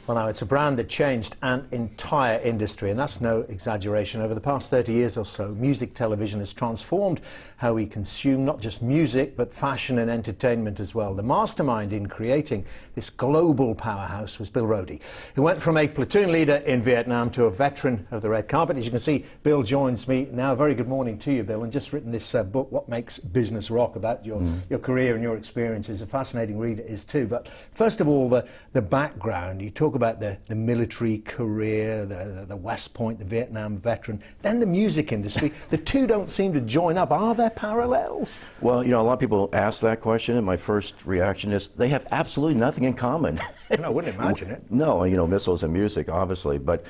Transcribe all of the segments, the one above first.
Well, now, it's a brand that changed an entire industry, and that's no exaggeration. Over the past 30 years or so, music television has transformed how we consume not just music, but fashion and entertainment as well. The mastermind in creating this global powerhouse was Bill Roedy, who went from a platoon leader in Vietnam to a veteran of the red carpet. As you can see, Bill joins me now. Very good morning to you, Bill, and just written this book, What Makes Business Rock, about your career and your experiences. A fascinating read it is too. But first of all, the background. You talk about the military career, the West Point, the Vietnam veteran, then the music industry. The two don't seem to join up. Are there parallels? Well, you know, a lot of people ask that question, and my first reaction is they have absolutely nothing in common. I wouldn't imagine it. No, you know, missiles and music, obviously, but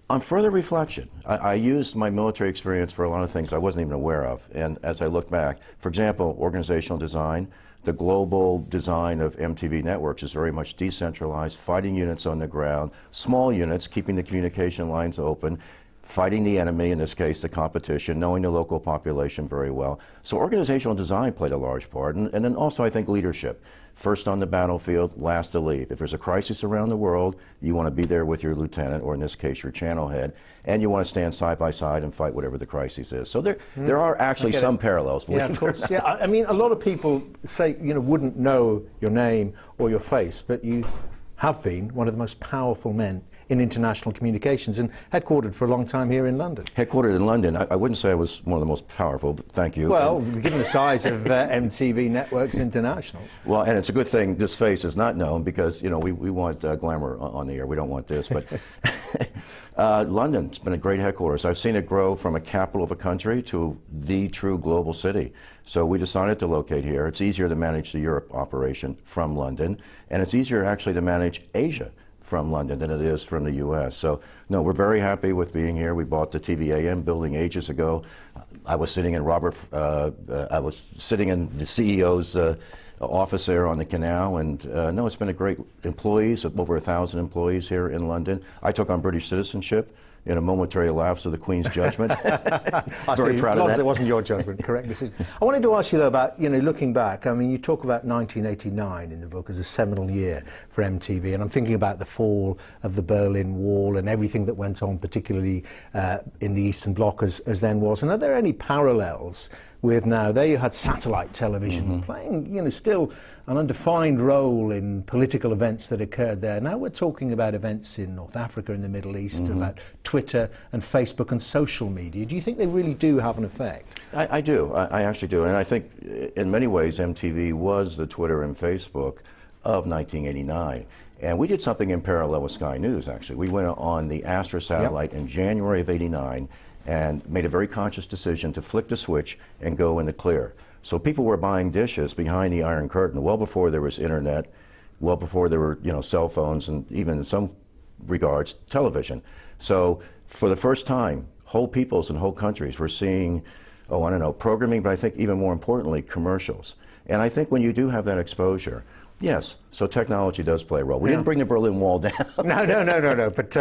on further reflection, I used my military experience for a lot of things I wasn't even aware of, and as I look back, for example, organizational design, the global design of MTV networks is very much decentralized, fighting units on the ground, small units, keeping the communication lines open, fighting the enemy, in this case the competition, knowing the local population very well. So organizational design played a large part, and then also I think leadership. First on the battlefield, last to leave. If there's a crisis around the world, you want to be there with your lieutenant, or in this case your channel head, and you want to stand side by side and fight whatever the crisis is. So there are actually some parallels. Yeah, of course. Yeah, I mean, a lot of people say, you know, wouldn't know your name or your face, but you have been one of the most powerful men in international communications and headquartered for a long time here in London. Headquartered in London. I wouldn't say I was one of the most powerful, but thank you. Well, given the size of MTV Networks International. Well, and it's a good thing this face is not known, because, you know, we want glamour on the air. We don't want this. But London's been a great headquarters. I've seen it grow from a capital of a country to the true global city. So we decided to locate here. It's easier to manage the Europe operation from London, and it's easier actually to manage Asia from London than it is from the U.S. So, no, we're very happy with being here. We bought the TVAM building ages ago. I was sitting in the CEO's office there on the canal, and no, it's been a great employees, over 1,000 employees here in London. I took on British citizenship in a momentary lapse of the Queen's judgment. Very proud of that. It wasn't your judgment, correct decision. I wanted to ask you though about, you know, looking back. I mean, you talk about 1989 in the book as a seminal year for MTV, and I'm thinking about the fall of the Berlin Wall and everything that went on, particularly in the Eastern Bloc as then was. And are there any parallels with now? There you had satellite television playing, you know, still an undefined role in political events that occurred there. Now we're talking about events in North Africa and the Middle East, about Twitter and Facebook and social media. Do you think they really do have an effect? I do. I actually do. And I think in many ways MTV was the Twitter and Facebook of 1989. And we did something in parallel with Sky News, actually. We went on the Astra satellite in January of '89 and made a very conscious decision to flick the switch and go in the clear. So people were buying dishes behind the Iron Curtain well before there was internet, well before there were, you know, cell phones, and even in some regards, television. So for the first time, whole peoples and whole countries were seeing, I don't know, programming, but I think even more importantly, commercials. And I think when you do have that exposure, yes, so technology does play a role. We didn't bring the Berlin Wall down. No, but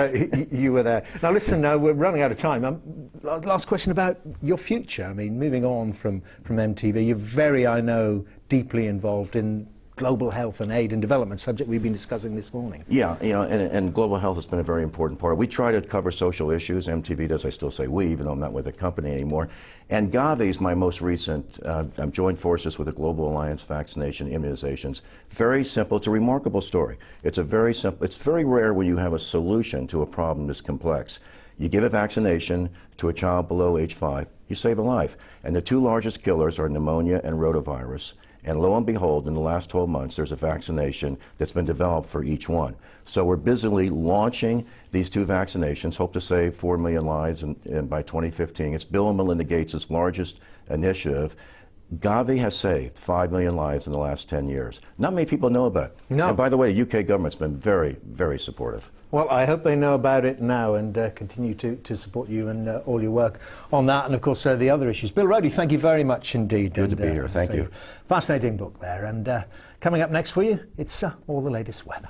you were there. Now listen, we're running out of time. Last question about your future. I mean, moving on from MTV, you're very, I know, deeply involved in global health and aid and development, subject we've been discussing this morning. Yeah, you know, and global health has been a very important part. We try to cover social issues. MTV does. I still say we, even though I'm not with the company anymore. And Gavi is my most recent. I've joined forces with the Global Alliance Vaccination Immunizations. Very simple. It's a remarkable story. It's very rare when you have a solution to a problem this complex. You give a vaccination to a child below age 5, you save a life. And the two largest killers are pneumonia and rotavirus. And lo and behold, in the last 12 months, there's a vaccination that's been developed for each one. So we're busily launching these two vaccinations, hope to save 4 million lives by 2015. It's Bill and Melinda Gates' largest initiative. Gavi has saved 5 million lives in the last 10 years. Not many people know about it. No. And by the way, the UK government's been very, very supportive. Well, I hope they know about it now and continue to support you and all your work on that, and of course the other issues. Bill Roedy, thank you very much indeed. Good to be here. Thank you. Fascinating book there. And coming up next for you, it's all the latest weather.